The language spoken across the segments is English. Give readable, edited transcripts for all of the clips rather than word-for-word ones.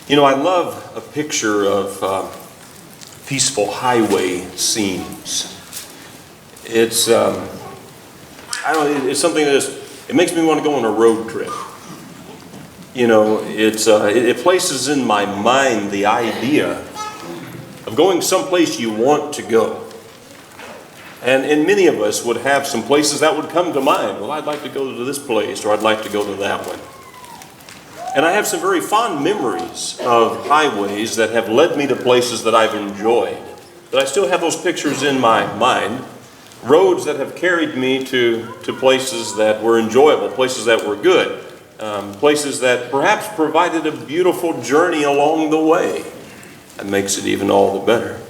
You know, I love a picture of peaceful highway scenes. It's it's something it makes me want to go on a road trip. You know, it places in my mind the idea of going someplace you want to go. And many of us would have some places that would come to mind. Well, I'd like to go to this place, or I'd like to go to that one. And I have some very fond memories of highways that have led me to places that I've enjoyed. But I still have those pictures in my mind. Roads that have carried me to places that were enjoyable, places that were good, places that perhaps provided a beautiful journey along the way. That makes it even all the better.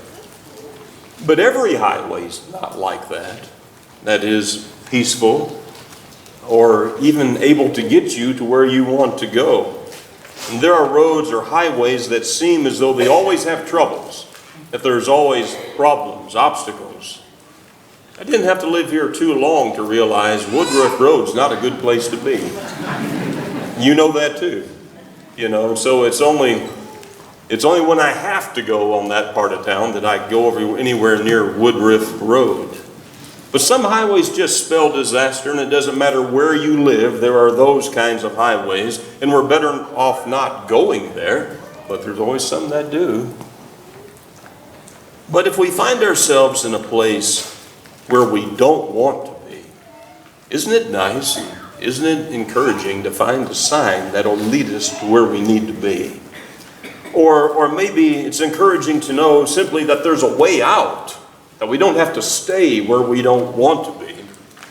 But every highway is not like that. That is peaceful, or even able to get you to where you want to go. And there are roads or highways that seem as though they always have troubles, that there's always problems, obstacles. I didn't have to live here too long to realize Woodruff Road's not a good place to be. You know that too. You know, so it's only when I have to go on that part of town that I go anywhere near Woodruff Road. But some highways just spell disaster, and it doesn't matter where you live, there are those kinds of highways, and we're better off not going there, but there's always some that do. But if we find ourselves in a place where we don't want to be, isn't it nice, isn't it encouraging to find a sign that'll lead us to where we need to be? Or maybe it's encouraging to know simply that there's a way out, that we don't have to stay where we don't want to be,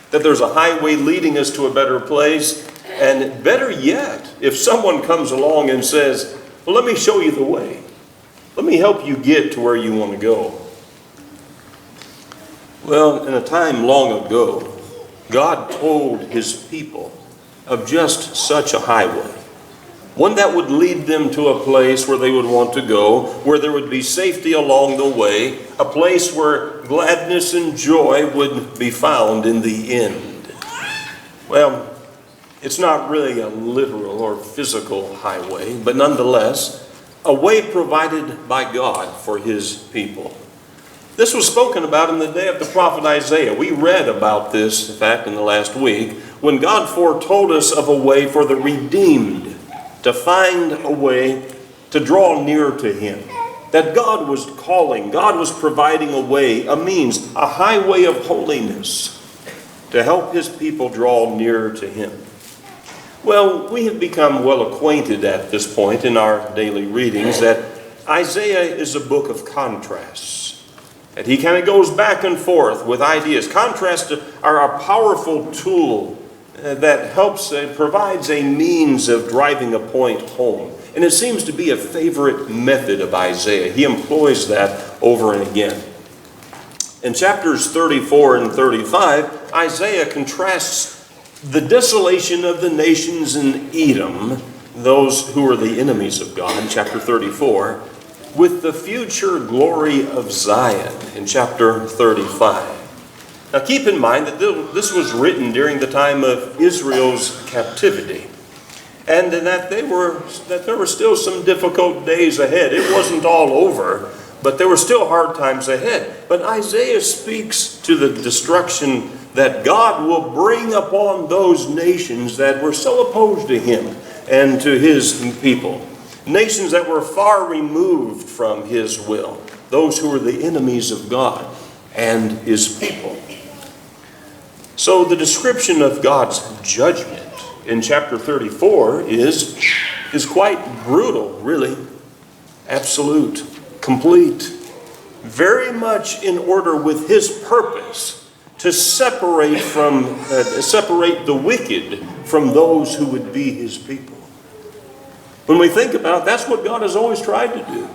that there's a highway leading us to a better place, and better yet, if someone comes along and says, well, let me show you the way. Let me help you get to where you want to go. Well, in a time long ago, God told His people of just such a highway. One that would lead them to a place where they would want to go, where there would be safety along the way, a place where gladness and joy would be found in the end. Well, it's not really a literal or physical highway, but nonetheless, a way provided by God for His people. This was spoken about in the day of the prophet Isaiah. We read about this, in fact, in the last week, when God foretold us of a way for the redeemed to find a way to draw near to Him. That God was calling, God was providing a way, a means, a highway of holiness to help His people draw near to Him. Well, we have become well acquainted at this point in our daily readings that Isaiah is a book of contrasts. And he kind of goes back and forth with ideas. Contrasts are a powerful tool that helps, provides a means of driving a point home. And it seems to be a favorite method of Isaiah. He employs that over and again. In chapters 34 and 35, Isaiah contrasts the desolation of the nations in Edom, those who are the enemies of God, in chapter 34, with the future glory of Zion in chapter 35. Now keep in mind that this was written during the time of Israel's captivity, and that there were still some difficult days ahead. It wasn't all over, but there were still hard times ahead. But Isaiah speaks to the destruction that God will bring upon those nations that were so opposed to Him and to His people. Nations that were far removed from His will. Those who were the enemies of God and His people. So the description of God's judgment in chapter 34 is quite brutal, really. Absolute, complete. Very much in order with His purpose to separate the wicked from those who would be His people. When we think about it, that's what God has always tried to do,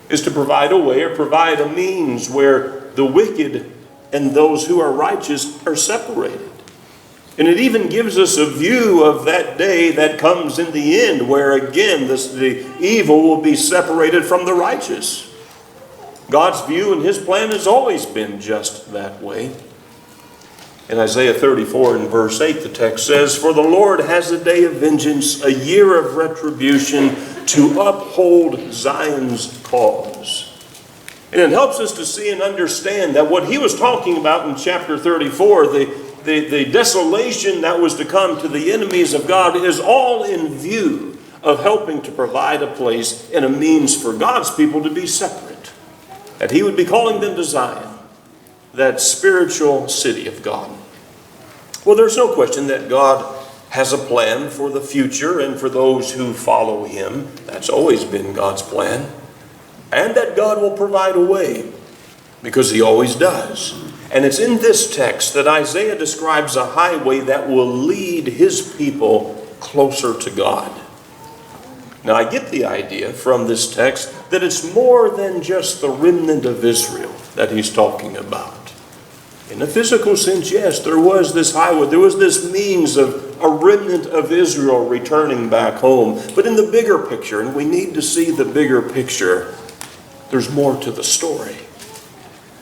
is to provide a way or provide a means where the wicked and those who are righteous are separated. And it even gives us a view of that day that comes in the end, where again the evil will be separated from the righteous. God's view and His plan has always been just that way. In Isaiah 34 and verse 8, the text says, "For the Lord has a day of vengeance, a year of retribution, to uphold Zion's cause." And it helps us to see and understand that what he was talking about in chapter 34, the desolation that was to come to the enemies of God, is all in view of helping to provide a place and a means for God's people to be separate. That he would be calling them to Zion, that spiritual city of God. Well, there's no question that God has a plan for the future and for those who follow him. That's always been God's plan. And that God will provide a way, because he always does. And it's in this text that Isaiah describes a highway that will lead his people closer to God. Now, I get the idea from this text that it's more than just the remnant of Israel that he's talking about. In a physical sense, yes, there was this highway, there was this means of a remnant of Israel returning back home. But in the bigger picture, and we need to see the bigger picture, there's more to the story.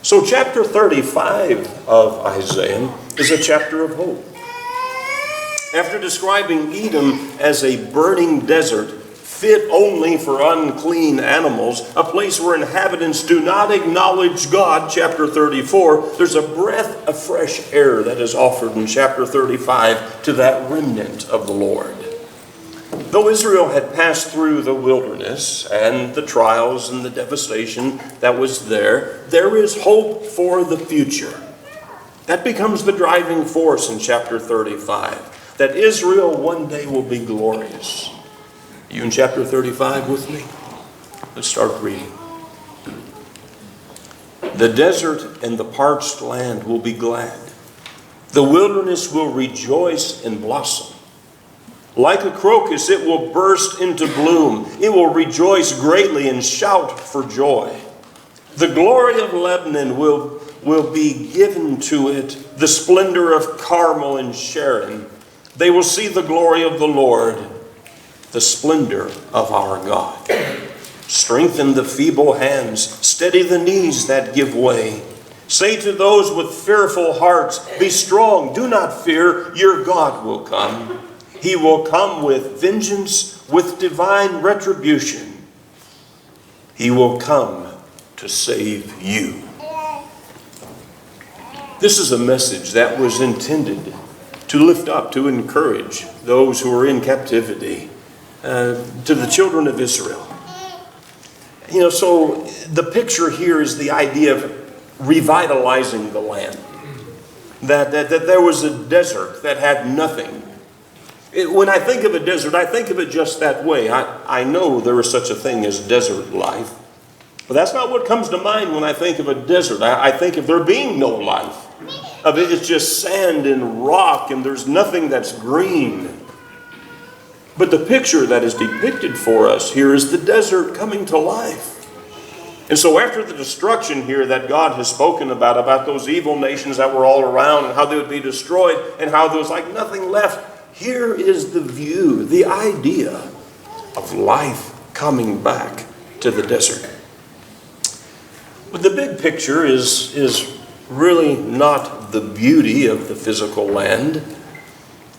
So chapter 35 of Isaiah is a chapter of hope. After describing Edom as a burning desert, fit only for unclean animals, a place where inhabitants do not acknowledge God, chapter 34, there's a breath of fresh air that is offered in chapter 35 to that remnant of the Lord. Though Israel had passed through the wilderness and the trials and the devastation that was there, there is hope for the future. That becomes the driving force in chapter 35, that Israel one day will be glorious. You in chapter 35 with me? Let's start reading. "The desert and the parched land will be glad. The wilderness will rejoice and blossom. Like a crocus, it will burst into bloom. It will rejoice greatly and shout for joy. The glory of Lebanon will be given to it, the splendor of Carmel and Sharon. They will see the glory of the Lord, the splendor of our God. Strengthen the feeble hands, steady the knees that give way. Say to those with fearful hearts, be strong, do not fear, your God will come. He will come with vengeance, with divine retribution. He will come to save you." This is a message that was intended to lift up, to encourage those who are in captivity, to the children of Israel. So the picture here is the idea of revitalizing the land. That there was a desert that had nothing. When I think of a desert, I think of it just that way. I know there is such a thing as desert life. But that's not what comes to mind when I think of a desert. I think of there being no life. It's just sand and rock, and there's nothing that's green. But the picture that is depicted for us here is the desert coming to life. And so after the destruction here that God has spoken about those evil nations that were all around and how they would be destroyed and how there was like nothing left, here is the view, the idea of life coming back to the desert. But the big picture is really not the beauty of the physical land,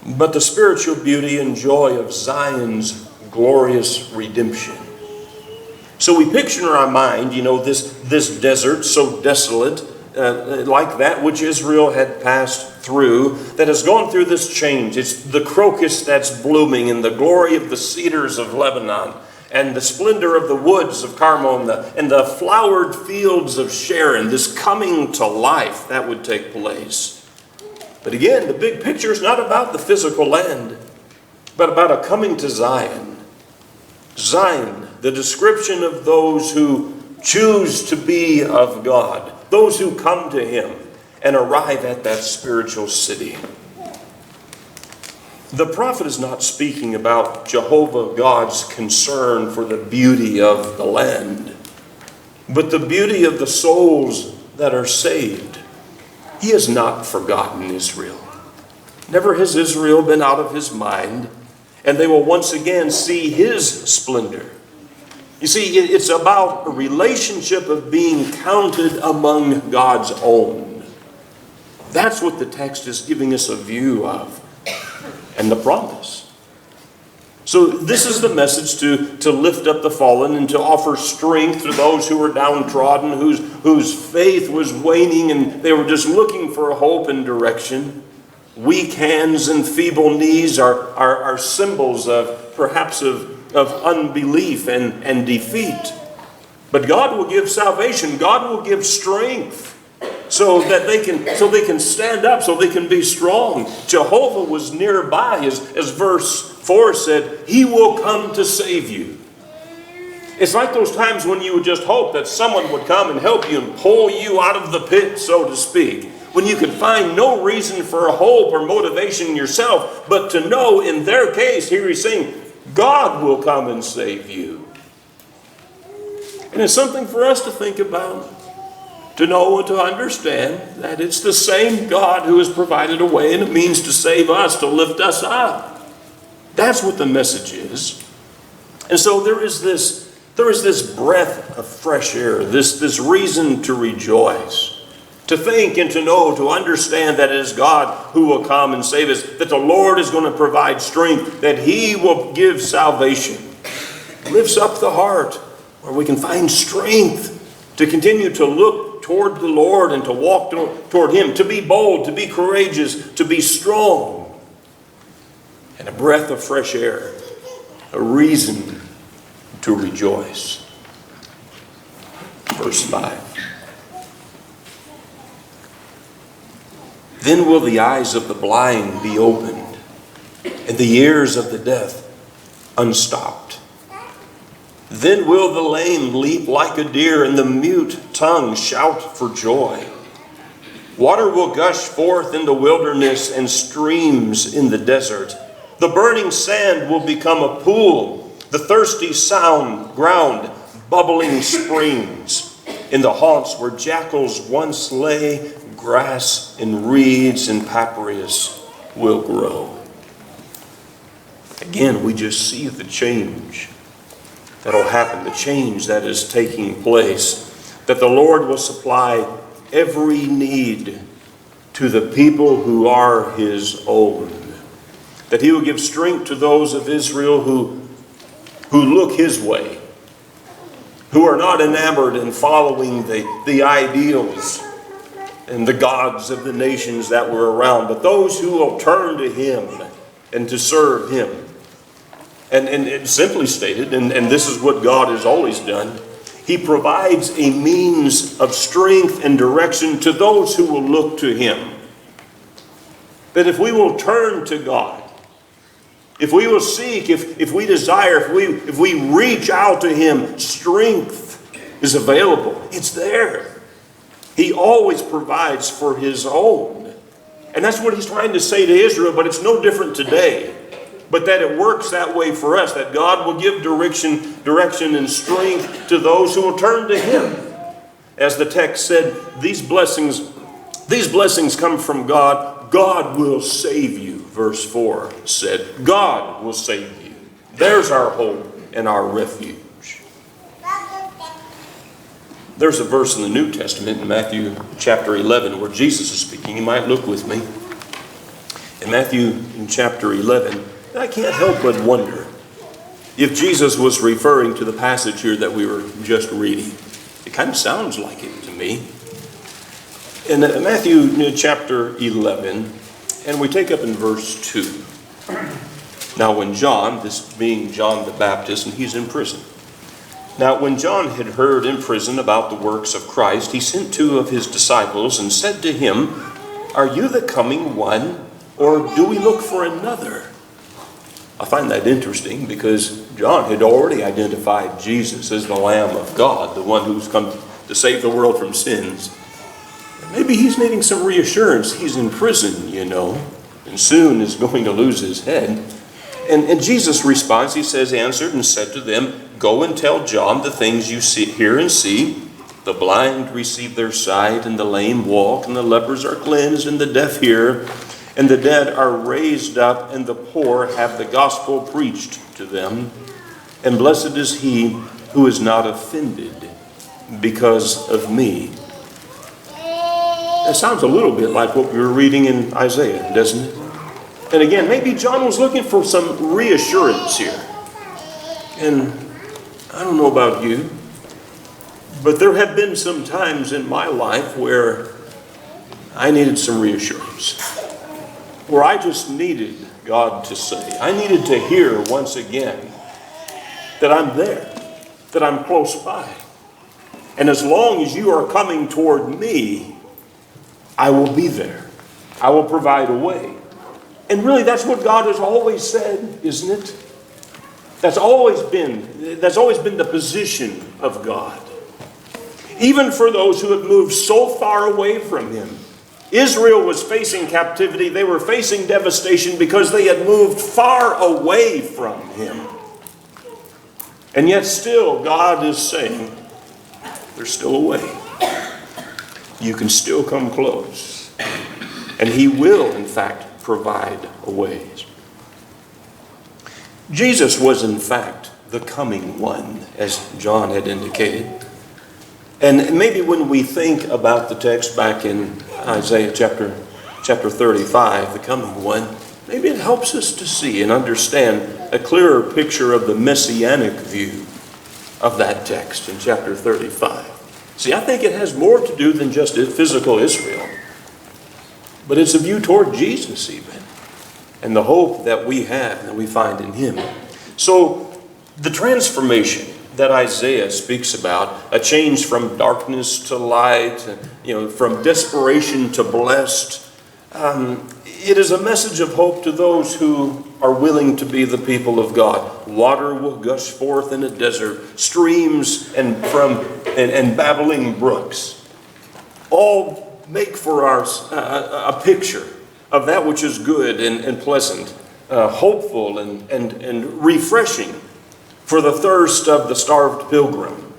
but the spiritual beauty and joy of Zion's glorious redemption. So we picture in our mind, this desert so desolate, like that which Israel had passed through, that has gone through this change. It's the crocus that's blooming, and the glory of the cedars of Lebanon, and the splendor of the woods of Carmel, and the flowered fields of Sharon, this coming to life that would take place. But again, the big picture is not about the physical land, but about a coming to Zion. Zion, the description of those who choose to be of God, those who come to him and arrive at that spiritual city. The prophet is not speaking about Jehovah God's concern for the beauty of the land, but the beauty of the souls that are saved. He has not forgotten Israel. Never has Israel been out of his mind, and they will once again see his splendor. You see, it's about a relationship of being counted among God's own. That's what the text is giving us a view of, and the promise. So this is the message to lift up the fallen and to offer strength to those who were downtrodden, whose faith was waning and they were just looking for hope and direction. Weak hands and feeble knees are symbols of perhaps of unbelief and defeat. But God will give salvation. God will give strength so that they can stand up, so they can be strong. Jehovah was nearby, as verse 4 said, He will come to save you. It's like those times when you would just hope that someone would come and help you and pull you out of the pit, so to speak. When you could find no reason for hope or motivation yourself, but to know in their case, here he's saying, God will come and save you. And it's something for us to think about, to know and to understand that it's the same God who has provided a way and a means to save us, to lift us up. That's what the message is. And so there is this breath of fresh air, this reason to rejoice, to think and to know, to understand that it is God who will come and save us, that the Lord is going to provide strength, that He will give salvation. Lifts up the heart where we can find strength to continue to look toward the Lord and to walk toward Him, to be bold, to be courageous, to be strong. And a breath of fresh air, a reason to rejoice. Verse 5. Then will the eyes of the blind be opened, and the ears of the deaf unstopped. Then will the lame leap like a deer, and the mute tongue shout for joy. Water will gush forth in the wilderness and streams in the desert. The burning sand will become a pool, the thirsty ground bubbling springs. In the haunts where jackals once lay, grass and reeds and papyrus will grow. Again, we just see the change that will happen, the change that is taking place, that the Lord will supply every need to the people who are His own, that He will give strength to those of Israel who look His way, who are not enamored in following the ideals and the gods of the nations that were around, but those who will turn to Him and to serve Him. And simply stated, and this is what God has always done, He provides a means of strength and direction to those who will look to Him. That if we will turn to God, if we will seek, if we desire, if we reach out to Him, strength is available. It's there. He always provides for His own. And that's what He's trying to say to Israel, but it's no different today. But that it works that way for us, that God will give direction and strength to those who will turn to Him. As the text said, these blessings come from God. God will save you, verse 4 said. God will save you. There's our hope and our refuge. There's a verse in the New Testament in Matthew chapter 11 where Jesus is speaking. You might look with me. In Matthew in chapter 11, I can't help but wonder if Jesus was referring to the passage here that we were just reading. It kind of sounds like it to me. In Matthew chapter 11, and we take up in verse 2. Now when John, this being John the Baptist, and he's in prison. Now when John had heard in prison about the works of Christ, he sent 2 of his disciples and said to him, Are you the coming one, or do we look for another? I find that interesting because John had already identified Jesus as the Lamb of God, the one who's come to save the world from sins. Maybe he's needing some reassurance. He's in prison, and soon is going to lose his head. And Jesus responds, he says, answered and said to them, Go and tell John the things you hear and see. The blind receive their sight, and the lame walk, and the lepers are cleansed, and the deaf hear, and the dead are raised up, and the poor have the gospel preached to them. And blessed is he who is not offended because of me. It sounds a little bit like what we were reading in Isaiah, doesn't it? And again, maybe John was looking for some reassurance here. And I don't know about you, but there have been some times in my life where I needed some reassurance, where I just needed God to say, I needed to hear once again that I'm there, that I'm close by. And as long as you are coming toward me, I will be there. I will provide a way. And really, that's what God has always said, isn't it? That's always been the position of God. Even for those who have moved so far away from Him. Israel was facing captivity. They were facing devastation because they had moved far away from Him. And yet still, God is saying, there's still a way. You can still come close. And He will, in fact, provide a way. Jesus was, in fact, the coming one, as John had indicated. And maybe when we think about the text back in Isaiah chapter 35, the coming one, maybe it helps us to see and understand a clearer picture of the messianic view of that text in chapter 35. See, I think it has more to do than just physical Israel. But it's a view toward Jesus even, and the hope that we have, that we find in Him. So, the transformation that Isaiah speaks about, a change from darkness to light, from desperation to blessed, it is a message of hope to those who are willing to be the people of God. Water will gush forth in a desert, streams and babbling brooks. All make for us a picture of that which is good and pleasant, hopeful and refreshing for the thirst of the starved pilgrim.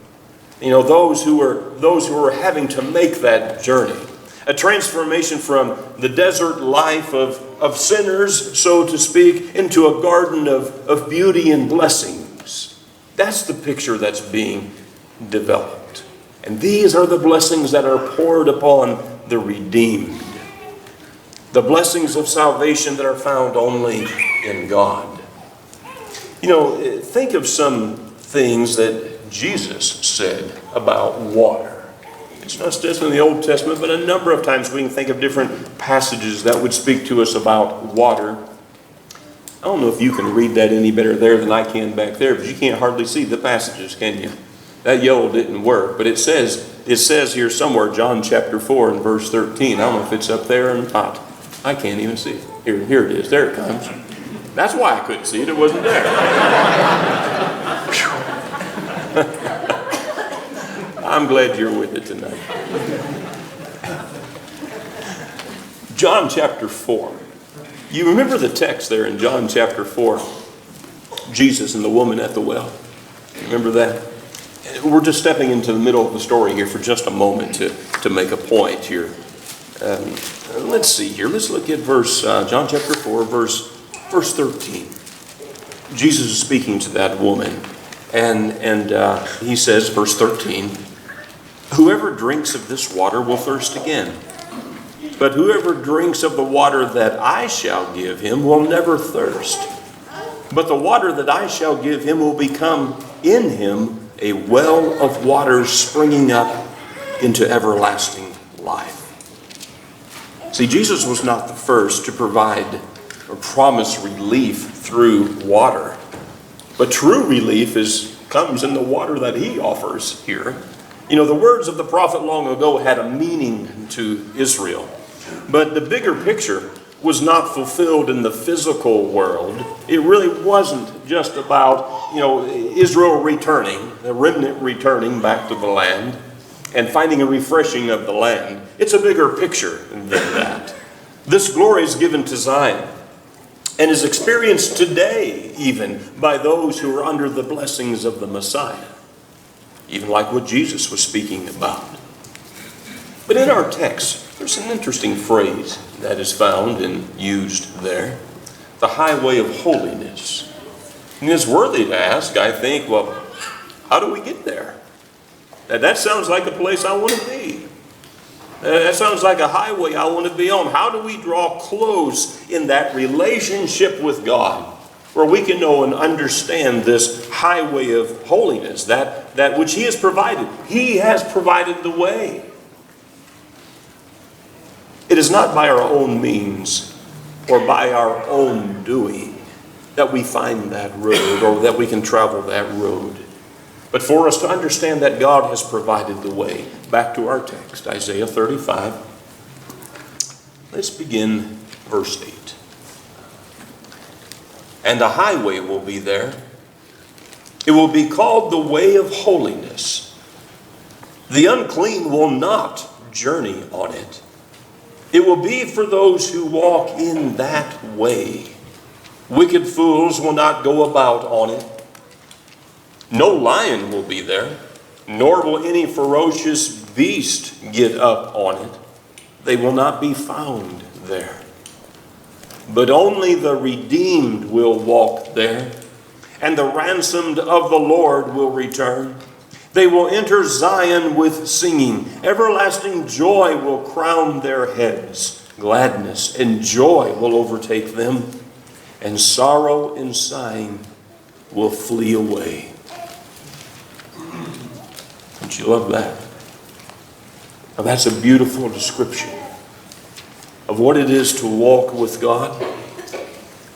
Those who are having to make that journey. A transformation from the desert life of sinners, so to speak, into a garden of beauty and blessings. That's the picture that's being developed. And these are the blessings that are poured upon the redeemed. The blessings of salvation that are found only in God. Think of some things that Jesus said about water. It's not just in the Old Testament, but a number of times we can think of different passages that would speak to us about water. I don't know if you can read that any better there than I can back there, but you can't hardly see the passages, can you? That yellow didn't work, but it says here somewhere, John chapter 4 and verse 13. I don't know if it's up there or not. I can't even see it. Here it is. There it comes. That's why I couldn't see it. It wasn't there. I'm glad you're with it tonight. John chapter 4. You remember the text there in John chapter 4? Jesus and the woman at the well. Remember that? We're just stepping into the middle of the story here for just a moment to make a point here. Let's see here. Let's look at John chapter 4, verse 13. Jesus is speaking to that woman. And he says, verse 13, "Whoever drinks of this water will thirst again. But whoever drinks of the water that I shall give him will never thirst. But the water that I shall give him will become in him a well of water springing up into everlasting life." See, Jesus was not the first to provide or promise relief through water. But true relief comes in the water that He offers here. The words of the prophet long ago had a meaning to Israel. But the bigger picture was not fulfilled in the physical world. It really wasn't just about, Israel returning, the remnant returning back to the land and finding a refreshing of the land. It's a bigger picture than that. This glory is given to Zion and is experienced today even by those who are under the blessings of the Messiah. Even like what Jesus was speaking about. But in our text, there's an interesting phrase that is found and used there. The highway of holiness. And it's worthy to ask, I think, well, how do we get there? That sounds like a place I want to be. That sounds like a highway I want to be on. How do we draw close in that relationship with God, where we can know and understand this highway of holiness, that which He has provided? He has provided the way. It is not by our own means or by our own doing that we find that road or that we can travel that road. But for us to understand that God has provided the way. Back to our text, Isaiah 35. Let's begin verse 8. And a highway will be there. It will be called the way of holiness. The unclean will not journey on it. It will be for those who walk in that way. Wicked fools will not go about on it. No lion will be there, nor will any ferocious beast get up on it. They will not be found there. But only the redeemed will walk there, and the ransomed of the Lord will return. They will enter Zion with singing. Everlasting joy will crown their heads. Gladness and joy will overtake them, and sorrow and sighing will flee away. Don't you love that? Now that's a beautiful description of what it is to walk with God,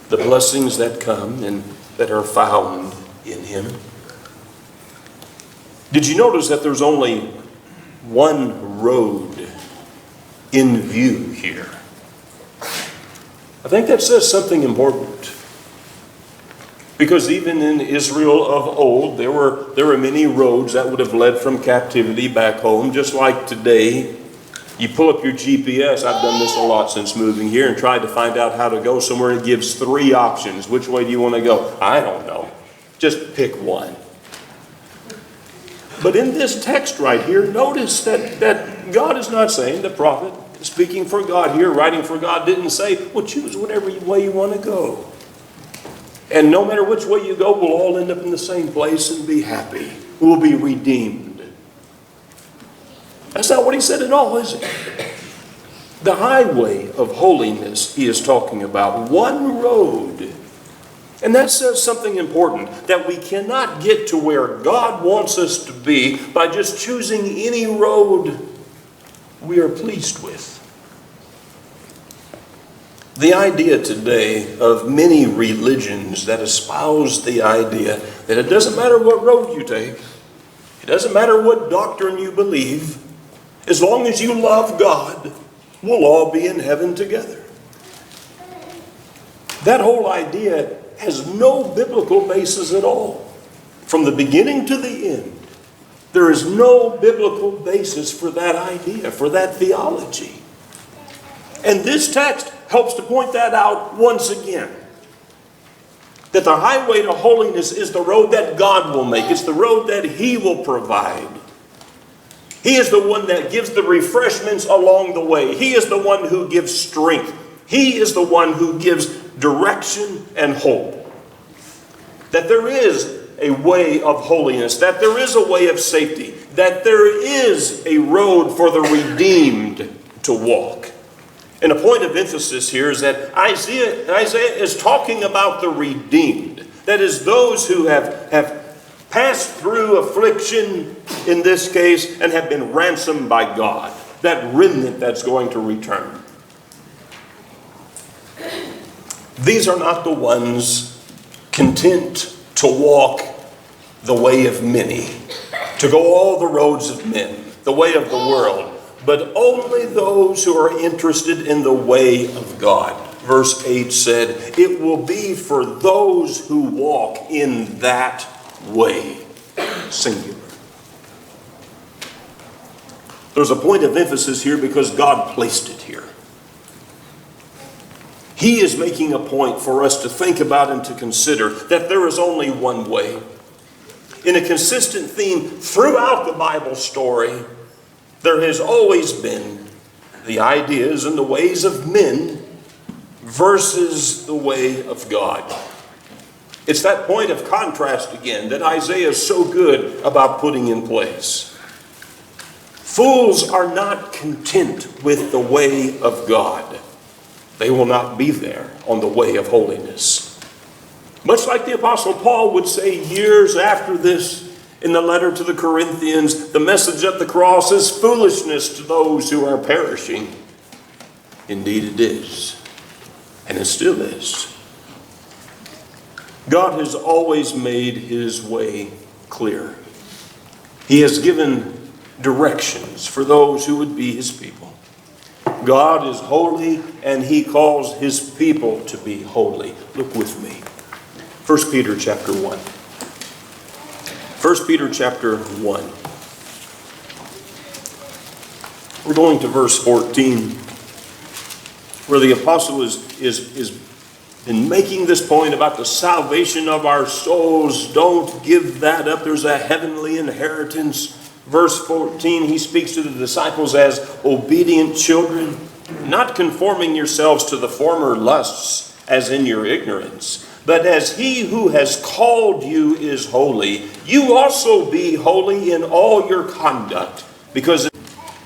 the blessings that come and that are found in Him. Did you notice that there's only one road in view here? I think that says something important. Because even in Israel of old, there were many roads that would have led from captivity back home. Just like today, you pull up your GPS. I've done this a lot since moving here and tried to find out how to go somewhere. It gives 3 options. Which way do you want to go? I don't know. Just pick one. But in this text right here, notice that God is not saying, the prophet, speaking for God here, writing for God, didn't say, well, choose whatever way you want to go. And no matter which way you go, we'll all end up in the same place and be happy. We'll be redeemed. That's not what he said at all, is it? The highway of holiness he is talking about. One road. And that says something important. That we cannot get to where God wants us to be by just choosing any road we are pleased with. The idea today of many religions that espouse the idea that it doesn't matter what road you take, it doesn't matter what doctrine you believe, as long as you love God, we'll all be in heaven together. That whole idea has no biblical basis at all. From the beginning to the end, there is no biblical basis for that idea, for that theology. And this text helps to point that out once again. That the highway to holiness is the road that God will make. It's the road that He will provide. He is the one that gives the refreshments along the way. He is the one who gives strength. He is the one who gives direction and hope. That there is a way of holiness. That there is a way of safety. That there is a road for the redeemed to walk. And a point of emphasis here is that Isaiah is talking about the redeemed. That is, those who have passed through affliction in this case and have been ransomed by God. That remnant that's going to return. These are not the ones content to walk the way of many, to go all the roads of men, the way of the world. But only those who are interested in the way of God. Verse 8 said, it will be for those who walk in that way. Singular. There's a point of emphasis here because God placed it here. He is making a point for us to think about and to consider that there is only one way. In a consistent theme throughout the Bible story, there has always been the ideas and the ways of men versus the way of God. It's that point of contrast again that Isaiah is so good about putting in place. Fools are not content with the way of God. They will not be there on the way of holiness. Much like the Apostle Paul would say years after this in the letter to the Corinthians, the message of the cross is foolishness to those who are perishing. Indeed it is, and it still is. God has always made his way clear. He has given directions for those who would be his people. God is holy, and he calls his people to be holy. Look with me. 1 Peter chapter 1. 1 Peter chapter 1. We're going to verse 14, where the apostle is in making this point about the salvation of our souls. Don't give that up. There's a heavenly inheritance. Verse 14, he speaks to the disciples as obedient children, not conforming yourselves to the former lusts as in your ignorance, but as he who has called you is holy, you also be holy in all your conduct, because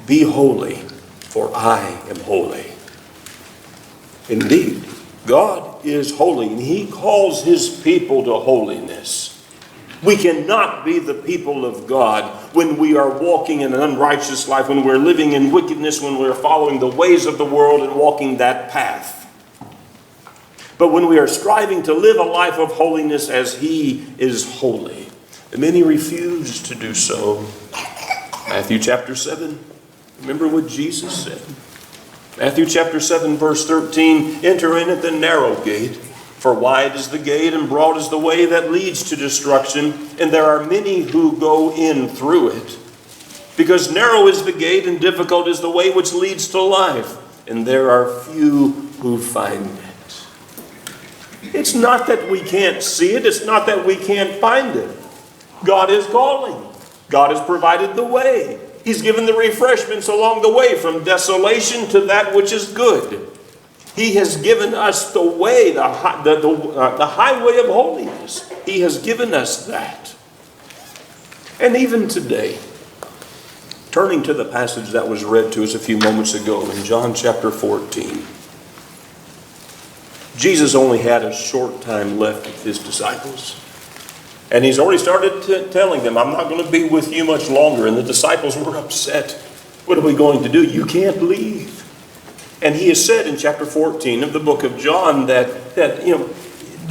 be holy, for I am holy. Indeed, God is holy, and he calls his people to holiness. We cannot be the people of God when we are walking in an unrighteous life, when we're living in wickedness, when we're following the ways of the world and walking that path. But when we are striving to live a life of holiness as he is holy, many refuse to do so. Matthew chapter 7, remember what Jesus said. Matthew chapter 7 verse 13, enter in at the narrow gate, for wide is the gate and broad is the way that leads to destruction, and there are many who go in through it. Because narrow is the gate and difficult is the way which leads to life, and there are few who find it. It's not that we can't see it. It's not that we can't find it. God is calling. God has provided the way. He's given the refreshments along the way from desolation to that which is good. He has given us the way, the highway of holiness. He has given us that. And even today, turning to the passage that was read to us a few moments ago in John chapter 14, Jesus only had a short time left with his disciples. And he's already started telling them, I'm not going to be with you much longer. And the disciples were upset. What are we going to do? You can't leave. And he has said in chapter 14 of the book of John that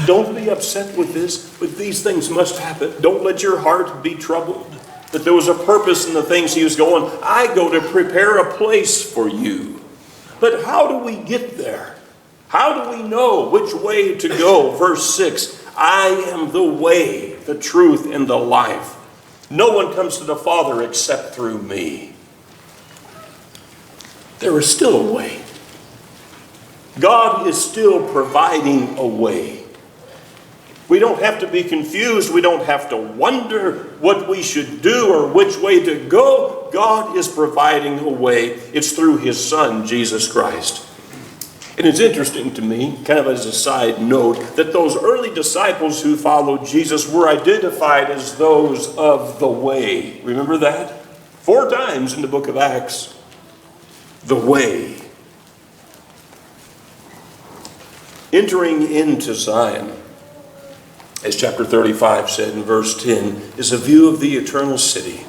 don't be upset with this, but these things must happen. Don't let your heart be troubled. That there was a purpose in the things he was going. I go to prepare a place for you. But how do we get there? How do we know which way to go? Verse 6, I am the way, the truth, and the life. No one comes to the Father except through me. There is still a way. God is still providing a way. We don't have to be confused. We don't have to wonder what we should do or which way to go. God is providing a way. It's through his Son, Jesus Christ. And it's interesting to me, kind of as a side note, that those early disciples who followed Jesus were identified as those of the way. Remember that? 4 times in the book of Acts. The way. Entering into Zion, as chapter 35 said in verse 10, is a view of the eternal city.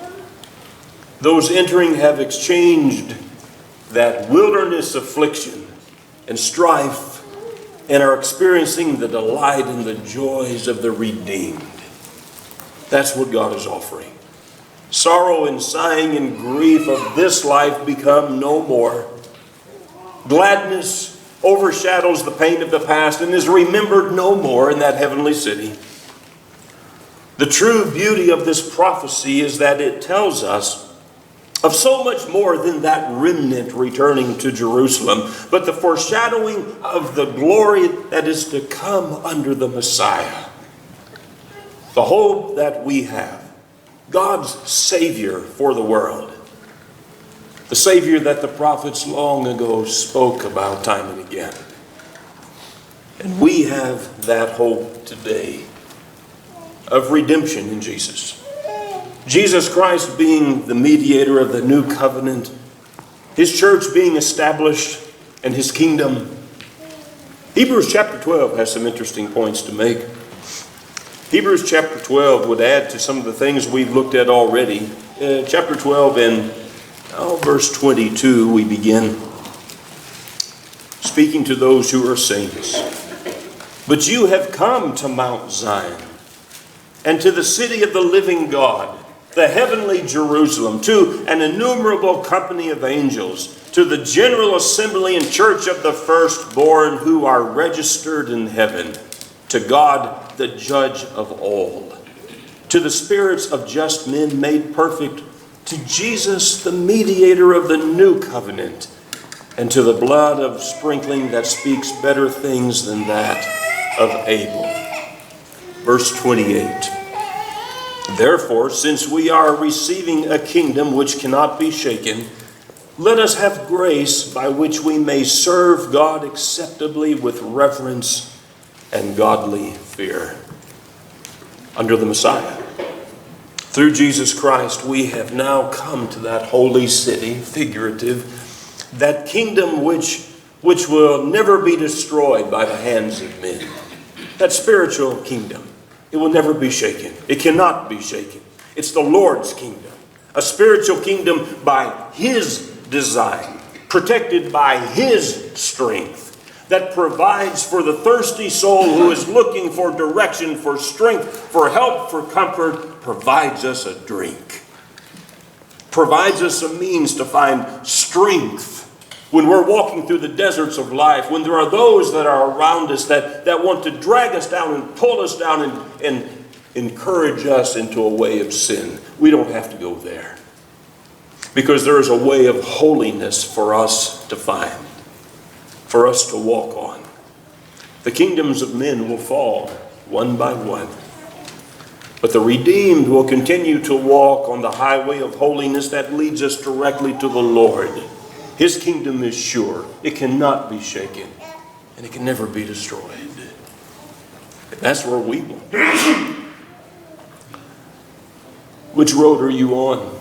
Those entering have exchanged that wilderness affliction and strife, and are experiencing the delight and the joys of the redeemed. That's what God is offering. Sorrow and sighing and grief of this life become no more. Gladness overshadows the pain of the past and is remembered no more in that heavenly city. The true beauty of this prophecy is that it tells us of so much more than that remnant returning to Jerusalem, but the foreshadowing of the glory that is to come under the Messiah. The hope that we have, God's Savior for the world. The Savior that the prophets long ago spoke about time and again. And we have that hope today of redemption in Jesus. Jesus Christ being the mediator of the new covenant, his church being established, and his kingdom. Hebrews chapter 12 has some interesting points to make. Hebrews chapter 12 would add to some of the things we've looked at already. Chapter 12 and verse 22 we begin. Speaking to those who are saints. But you have come to Mount Zion, and to the city of the living God, the heavenly Jerusalem, to an innumerable company of angels, to the general assembly and church of the firstborn who are registered in heaven, to God the judge of all, to the spirits of just men made perfect, to Jesus the mediator of the new covenant, and to the blood of sprinkling that speaks better things than that of Abel. Verse 28. Therefore, since we are receiving a kingdom which cannot be shaken, let us have grace by which we may serve God acceptably with reverence and godly fear. Under the Messiah, through Jesus Christ, we have now come to that holy city, figurative, that kingdom which will never be destroyed by the hands of men. That spiritual kingdom. It will never be shaken. It cannot be shaken. It's the Lord's kingdom. A spiritual kingdom by his design, protected by his strength, that provides for the thirsty soul who is looking for direction, for strength, for help, for comfort, provides us a drink. Provides us a means to find strength when we're walking through the deserts of life, when there are those that are around us that want to drag us down and pull us down and encourage us into a way of sin. We don't have to go there. Because there is a way of holiness for us to find, for us to walk on. The kingdoms of men will fall one by one. But the redeemed will continue to walk on the highway of holiness that leads us directly to the Lord. His kingdom is sure. It cannot be shaken. And it can never be destroyed. And that's where we will. Which road are you on?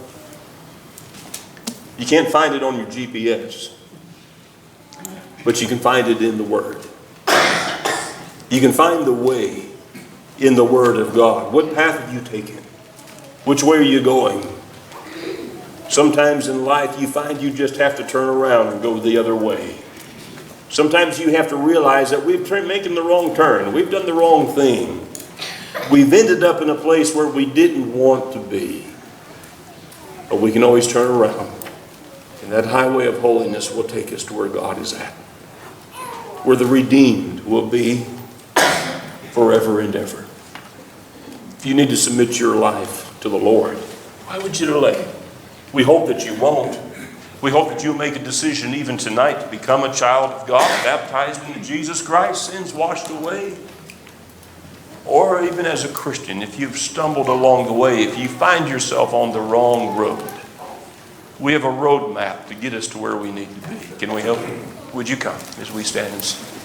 You can't find it on your GPS. But you can find it in the Word. You can find the way in the Word of God. What path have you taken? Which way are you going? Sometimes in life you find you just have to turn around and go the other way. Sometimes you have to realize that we've making the wrong turn. We've done the wrong thing. We've ended up in a place where we didn't want to be. But we can always turn around. And that highway of holiness will take us to where God is at. Where the redeemed will be forever and ever. If you need to submit your life to the Lord, why would you delay? We hope that you won't. We hope that you'll make a decision even tonight to become a child of God, baptized into Jesus Christ, sins washed away. Or even as a Christian, if you've stumbled along the way, if you find yourself on the wrong road, we have a road map to get us to where we need to be. Can we help you? Would you come as we stand and sing?